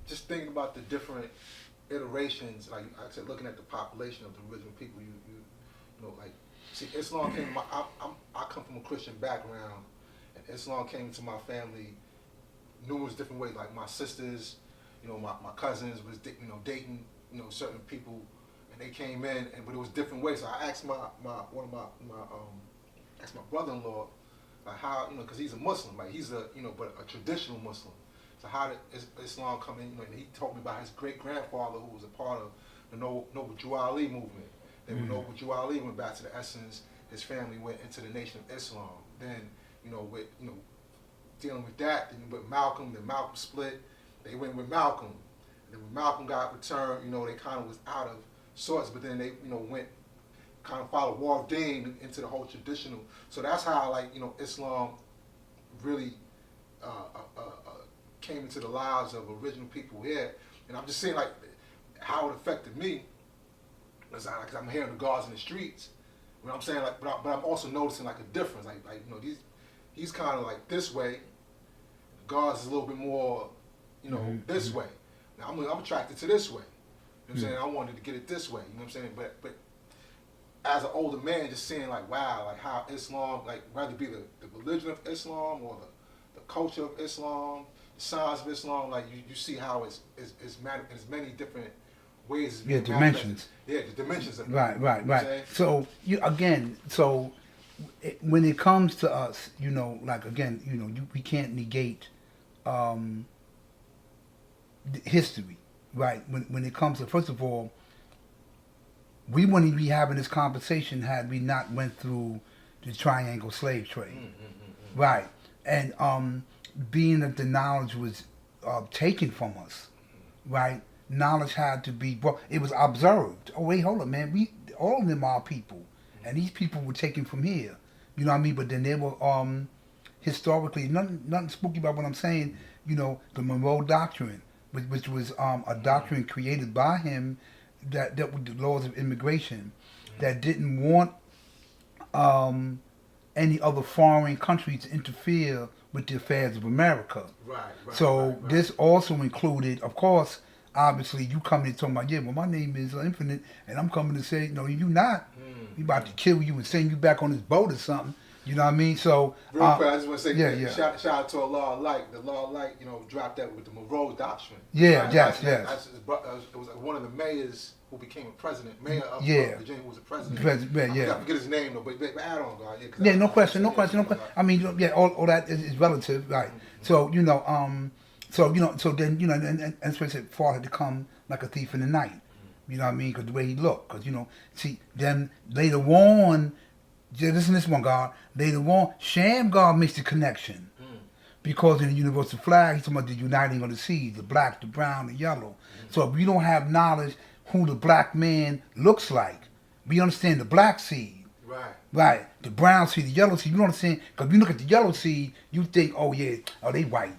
Just thinking about the different iterations, like I said, looking at the population of the original people, like, see, Islam came. I come from a Christian background, and Islam came to my family numerous different ways. Like my sisters, my cousins was dating certain people, and they came in, but it was different ways. So I asked asked my brother-in-law, like how because he's a Muslim, like he's but a traditional Muslim. So how did Islam come in? And he told me about his great grandfather who was a part of the Noble Jew Ali movement. Then when Noble Jew Ali went back to the essence, his family went into the Nation of Islam. Then with dealing with that, then with Malcolm, then Malcolm split. They went with Malcolm. And then when Malcolm got returned, they kind of was out of sorts. But then they went kind of followed Wardeen into the whole traditional. So that's how Islam really came into the lives of original people here. And I'm just saying how it affected me. Because I'm hearing the guards in the streets. You know what I'm saying? But I'm also noticing a difference. He's kind of this way. The guards is a little bit more, this way. Now I'm attracted to this way. You know what I'm saying? I wanted to get it this way. You know what I'm saying? But as an older man, just seeing wow, how Islam, whether it be the religion of Islam or the culture of Islam, the science of Islam, you see how it's many different ways. Dimensions. Yeah, the dimensions of it. Right. So when it comes to us, we can't negate history, right? When it comes to, first of all, we wouldn't be having this conversation had we not went through the triangle slave trade, right? And being that the knowledge was taken from us, right? Knowledge had to be, it was observed. Oh wait, hold on, man. All of them are people, and these people were taken from here. You know what I mean? But then they were historically nothing spooky about what I'm saying. The Monroe Doctrine, which was a doctrine created by him that dealt with the laws of immigration, that didn't want any other foreign country to interfere with the affairs of America. Right. So this also included, of course, obviously you coming and talking about, my name is Infinite, and I'm coming to say, no, you not. We about to kill you and send you back on this boat or something. You know what I mean? So real quick, I just want to say, yeah. Shout out to Allah Light. The Law Light, dropped that with the Monroe Doctrine. Yeah, yes. It was one of the mayors who became a president, mayor of Virginia, who was a president. I forget his name though, but add on, God. No question. I mean, all that is relative, right? So so then and especially Fall had to come like a thief in the night. You know what I mean? Because the way he looked, because see, then later on. Listen to this one, God. Later on, Shamgar makes the connection. Because in the universal flag, he's talking about the uniting of the seeds, the black, the brown, the yellow. So if we don't have knowledge who the black man looks like, we understand the black seed. Right. The brown seed, the yellow seed. You don't understand? Because if you look at the yellow seed, you think, they white.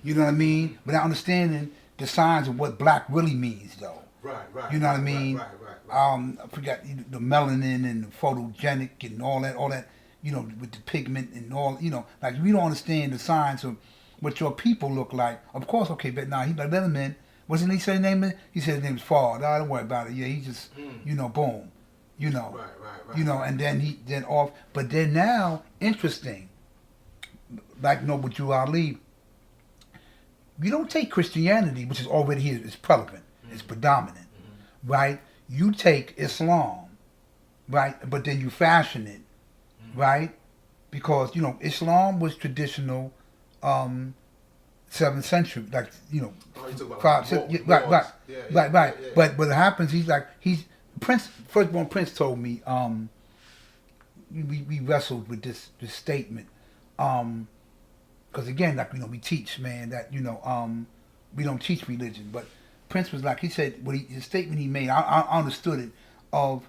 You know what I mean? Without understanding the signs of what black really means, though. Right. You know what I mean? Right. I forgot the melanin and the photogenic and all that, with the pigment and all, we don't understand the science of what your people look like. Of course, okay, but now he like let him in. Wasn't he say his name? He said his name was Fard. Don't worry about it. Yeah, he just, boom. Right. And then off. But then now, interesting, like Noble Jew Ali, you don't take Christianity, which is already here, it's prevalent, it's predominant, right? You take Islam, right? But then you fashion it, right? Because, Islam was traditional 7th century, right. But what happens, he's Prince, firstborn Prince told me, we wrestled with this statement, because again, we teach, man, that, we don't teach religion, but Prince was he said, his statement he made, I understood it, of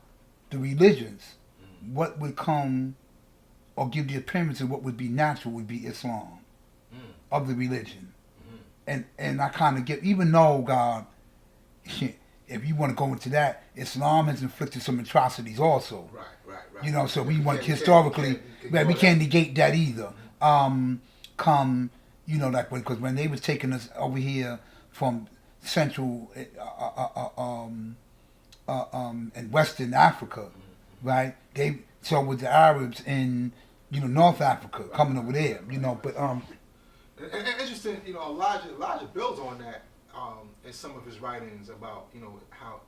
the religions, what would come or give the appearance of what would be natural would be Islam, of the religion. And I kind of get, even though, God, if you want to go into that, Islam has inflicted some atrocities also. Right. So we want historically, we can't negate that either. You know, like because when they was taking us over here from Central and Western Africa, right? So with the Arabs in North Africa coming over there, but And interesting, Elijah builds on that in some of his writings about how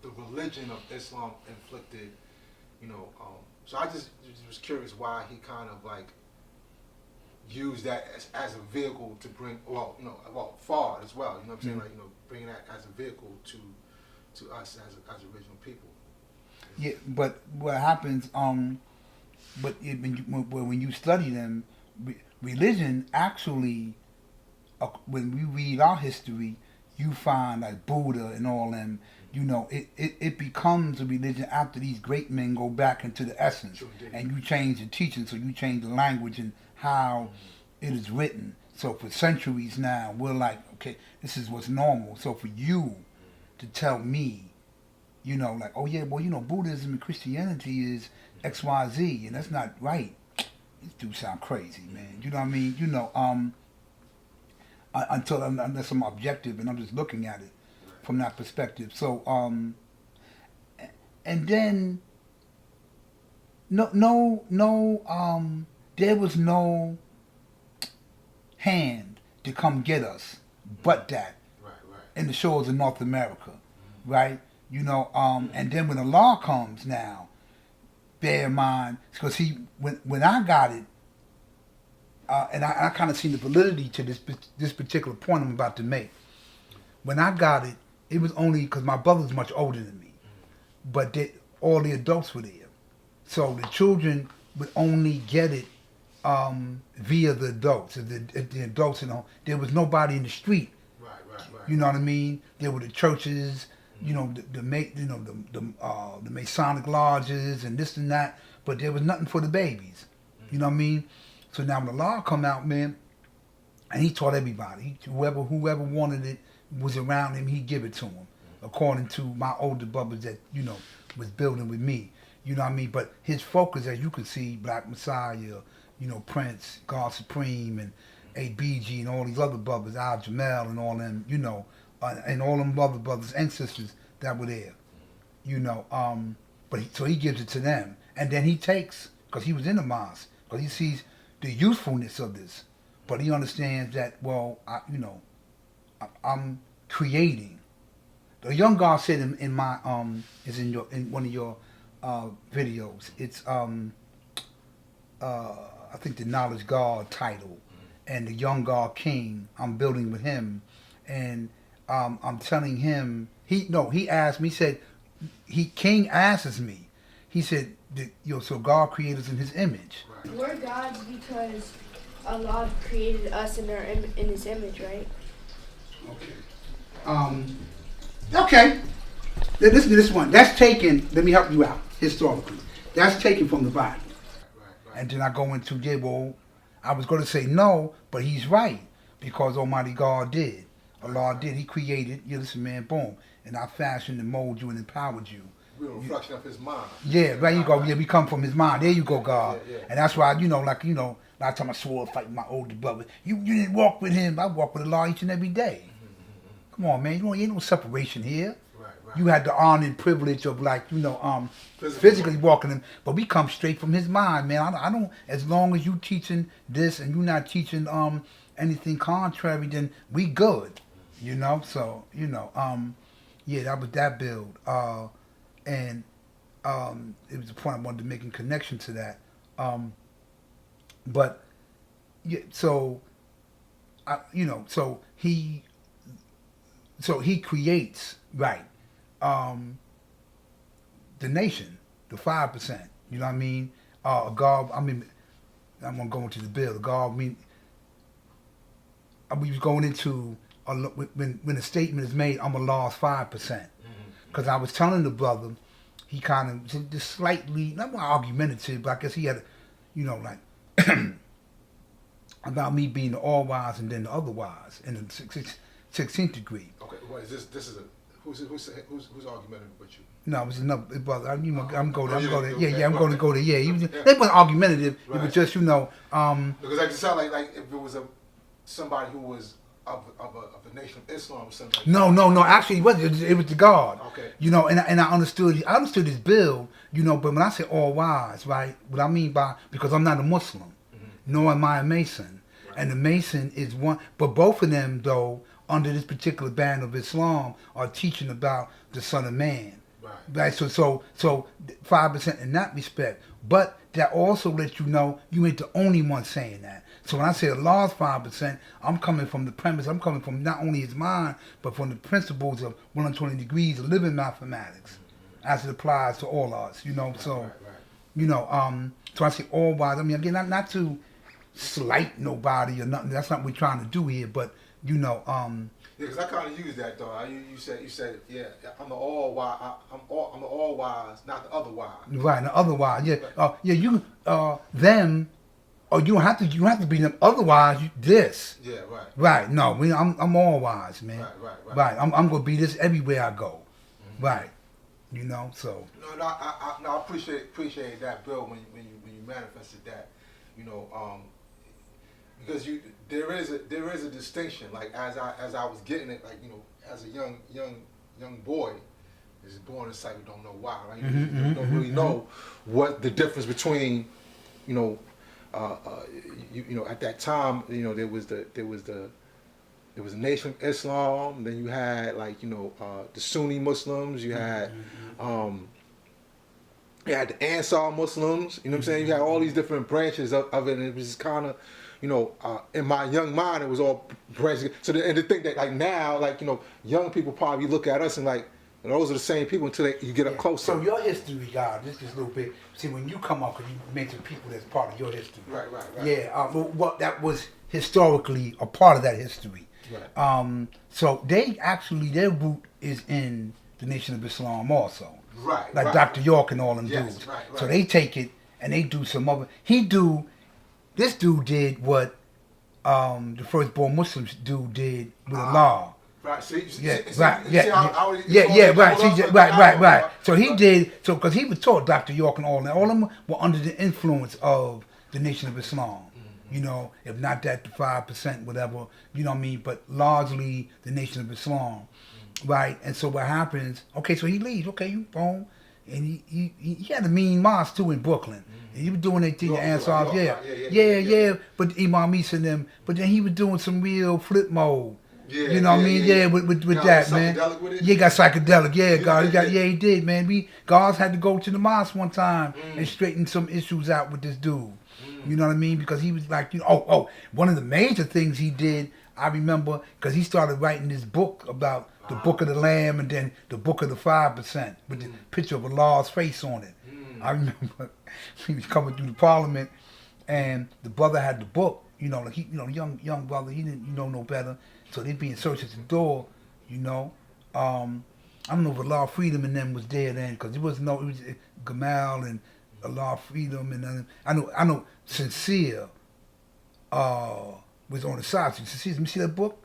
the religion of Islam inflicted, so I just was curious why he kind of like used that as a vehicle to bring far as well. You know what I'm saying? Like bringing that as a vehicle to us as original people. Yeah, but what happens? When you study them, religion actually, when we read our history, you find like Buddha and all them. It becomes a religion after these great men go back into the essence, and you change the teaching, so you change the language and how it is written. So for centuries now, we're like, okay, this is what's normal. So for you to tell me, like, oh yeah, well, Buddhism and Christianity is X, Y, Z, and that's not right. This dude sound crazy, man. You know what I mean? Unless I'm objective and I'm just looking at it from that perspective. So, and then, there was no hand to come get us but that in the shores of North America, right? And then when the law comes now, bear in mind, because when I got it, and I kind of seen the validity to this particular point I'm about to make. When I got it, it was only because my brother's much older than me, but all the adults were there. So the children would only get it via the adults. If the adults, there was nobody in the street. Right. You know what I mean? There were the churches, the Masonic lodges and this and that, but there was nothing for the babies. You know what I mean? So now when the law come out, man, and he taught everybody. Whoever wanted it was around him, he'd give it to him, according to my older brothers that, was building with me. You know what I mean? But his focus, as you can see, Black Messiah, Prince, God Supreme, and ABG, and all these other brothers, Al Jamel, and all them, and all them other brothers and sisters that were there. So he gives it to them. And then he takes, because he was in the mosque, because he sees the usefulness of this. But he understands that, well, I'm creating. The young God said in my is in one of your videos. It's I think the Knowledge God title, and the young God King. I'm building with him, and I'm telling him. He asked me. He said, King asks me. He said, so God created us in His image. We're gods because Allah created us in His image, right? Okay. Okay. Listen to this one. That's taken. Let me help you out historically. That's taken from the Bible. Right. And then I go into I was going to say no, but he's right because Almighty God did. Allah did. He created. Listen, man. Boom. And I fashioned and molded you and empowered you. We're a reflection of His mind. Yeah, right. You go. Yeah, we come from His mind. There you go, God. Yeah. And that's why, last time I swore to fight with my older brother, you didn't walk with him. I walk with Allah each and every day. Come on, man. Ain't no separation here. Right. You had the honor and privilege of physically walking him, but we come straight from His mind, man. I don't. As long as you teaching this and you not teaching anything contrary, then we good. So yeah, that was that build. And it was the point I wanted to make in connection to that. But yeah, so he creates the nation, the 5%. You know what I mean? God. I mean, I'm gonna go into the bill. God. We was going into when a statement is made. I'm gonna lose 5%. Because I was telling the brother, he kind of just slightly, not more argumentative, but I guess he had, about me being the all-wise and then the other-wise in the 16th degree. Okay, what is this? This is who's argumentative with you? No, it was another brother. I'm going there. I'm going to go there. Yeah, they weren't argumentative. Right. It was just, because I just sound like if it was somebody who was of a nation of Islam or something like No. Actually, it was the God. Okay. You know, and I understood his bill. You know, but when I say all wise, right? What I mean by, because I'm not a Muslim, nor am I a Mason, right. And the Mason is one. But both of them, though, under this particular band of Islam, are teaching about the Son of Man. Right. So 5% in that respect. But that also lets you know you ain't the only one saying that. So when I say the law's 5%, I'm coming from the premise, I'm coming from not only his mind, but from the principles of 120 degrees of living mathematics, as it applies to all us, you know. So, right. You know, so I say all wise. I mean, again, not to slight nobody or nothing. That's not what we're trying to do here. But you know, yeah, because I kind of use that though. You said, yeah, I'm the all wise. I'm the all wise, not the other wise. Right, the other wise. Yeah, yeah. You them. Oh, you don't have to be them. Otherwise, this. Yeah, right. Right. No, I'm all wise, man. Right. I'm gonna be this everywhere I go. Mm-hmm. Right. You know. So. No, I appreciate that, Bill, when you manifested that. You know, because there is a distinction. Like as I was getting it, like, you know, as a young boy, is born in sight, we don't know why. Right? You don't really know what the difference between, you know. You know, at that time, you know, there was the Nation of Islam. Then you had, like, you know, the Sunni Muslims. You had the Ansar Muslims. You know what I'm saying? You had all these different branches of it, and it was kind of, you know, in my young mind, it was all branches. So and to think that, like, now, like, you know, young people probably look at us and like, and those are the same people until you get up closer. So your history, God, just a little bit. See, when you come up, because you mentioned people that's part of your history. Right. Yeah, well, that was historically a part of that history. Right. So they actually, their root is in the Nation of Islam also. Right. Like right. Dr. York and all them dudes. Right. So they take it and they do some other. This dude did what the firstborn Muslims did with Allah. Right. Right. So he did. So because he was taught Dr. York and all that. All of them were under the influence of the Nation of Islam. You know, if not that, the 5%, whatever. You know what I mean? But largely the Nation of Islam, right? And so what happens? Okay, so he leaves. Okay, you boom, and he had a mean mosque too in Brooklyn. And he was doing that thing, the Ansars, yeah. But Imam Isa and them. But then he was doing some real flip mode. Yeah, you know what I mean? Yeah, with that, man. With it? Yeah, got psychedelic. Yeah, God. He did, man. Guards had to go to the mosque one time and straighten some issues out with this dude. You know what I mean? Because he was like, you know, one of the major things he did, I remember, because he started writing this book about the Book of the Lamb and then the Book of the 5% with the picture of Allah's face on it. I remember he was coming through the Parliament and the brother had the book. You know, like young brother, he didn't know no better. So they'd be in search at the door, you know. I don't know if Allah Freedom and them was there then, because it was Gamal and Allah Freedom and then I know Sincere was on the side. Sincere, let me see that book.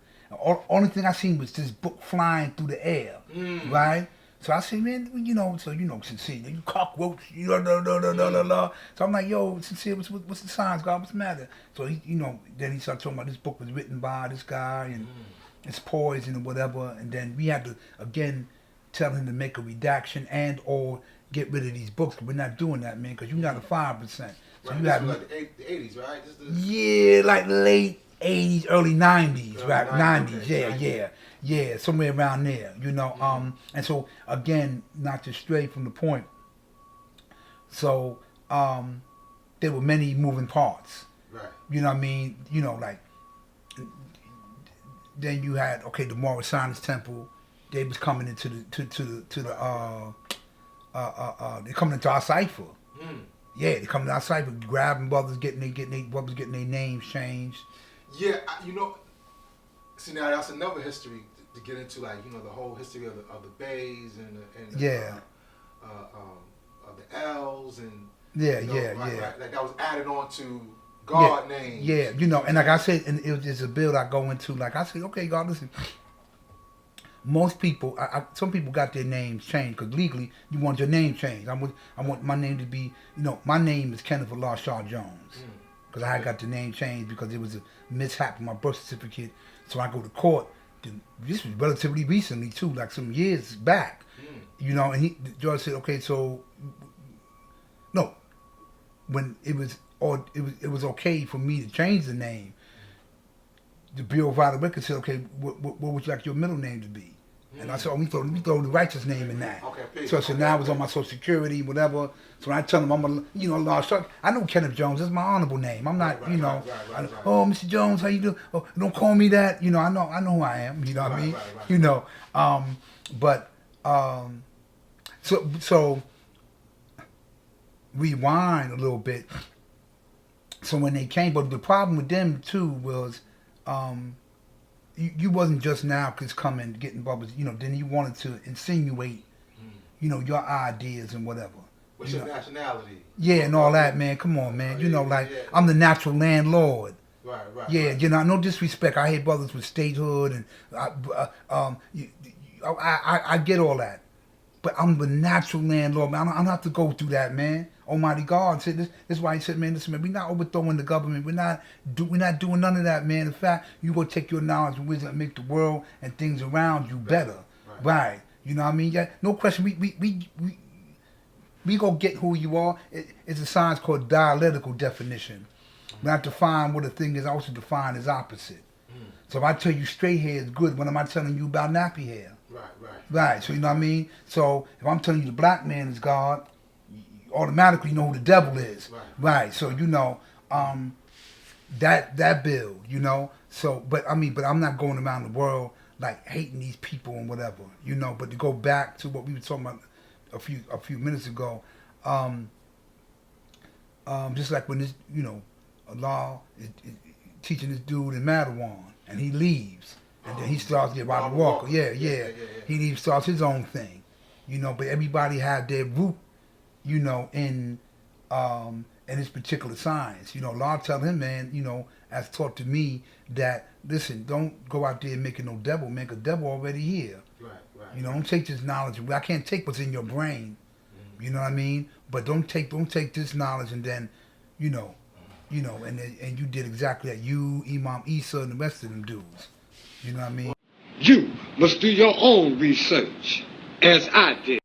Only thing I seen was this book flying through the air, right? So I said, man, Sincere, you cockroach, no. So I'm like, yo, Sincere, what's the signs, God? What's the matter? So he, then he started talking about this book was written by this guy and it's poison and whatever. And then we had to again tell him to make a redaction and or get rid of these books. We're not doing that, man, because you're not a 5%. So right, you have like the 80s, right? Yeah, like late 80s, early 90s, right? 90s, okay. Yeah, somewhere around there, and so again, not to stray from the point. So there were many moving parts. Right. You know what I mean? Like then you had the Mauritius Temple. They was coming into they're coming into our cipher. Yeah, they coming to our cipher, grabbing brothers, getting their names changed. Yeah, see now that's another history to get into, like the whole history of the bays and the L's and right, like that was added on to God names. Yeah, and like I said, and it was just a build I go into. Like I said, okay, God, listen. Most people, some people got their names changed because legally you want your name changed. I want my name to be, my name is Kenneth Allah Shah Jones. because I had got the name changed because it was a mishap with my birth certificate. So I go to court. This was relatively recently too, like some years back. You know, and the judge said, okay, so no, when it was okay for me to change the name. The Bureau of Vital Records said, okay, what would you like your middle name to be? And I said, oh, we throw the righteous name in that. Okay, so now it was on my Social Security, whatever. So when I tell them I'm Allah Shah, I know Kenneth Jones. That's my honorable name. I'm not, right. Oh, Mr. Jones, how you do? Oh, don't call me that. You know, I know who I am. You know what I mean? Right. You know, so rewind a little bit. So when they came, but the problem with them too was, you wasn't just now just coming getting bubbles. You know, then you wanted to insinuate, your ideas and whatever. What's your nationality? Yeah, and all that, man. Come on, man. I'm the natural landlord. Right. Yeah, no disrespect. I hate brothers with statehood, and I get all that, but I'm the natural landlord, man. I don't have to go through that, man. Almighty God said this. This is why He said, man, listen, man, we're not overthrowing the government. We're not doing none of that, man. In fact, you go take your knowledge and wisdom and make the world and things around you better. Right. You know what I mean? Yeah, no question. We go get who you are. It's a science called dialectical definition. When I define what a thing is, I also define its opposite. So if I tell you straight hair is good, what am I telling you about nappy hair? Right. So you know what I mean? So if I'm telling you the black man is God, automatically you know who the devil is. Right. So that build, So but I'm not going around the world like hating these people and whatever, But to go back to what we were talking about a few minutes ago, just like when this, Allah is teaching this dude in Madawan, and he leaves, and then he starts getting Robert Walker. Yeah. He leaves, starts his own thing, But everybody had their root, in this particular science. Allah tell him, man, as taught to me that listen, don't go out there making no devil, make a devil already here. Right. Don't take this knowledge. I can't take what's in your brain. You know what I mean? But don't take this knowledge and then, and you did exactly that. You, Imam Isa, and the rest of them dudes. You know what I mean? You must do your own research, as I did.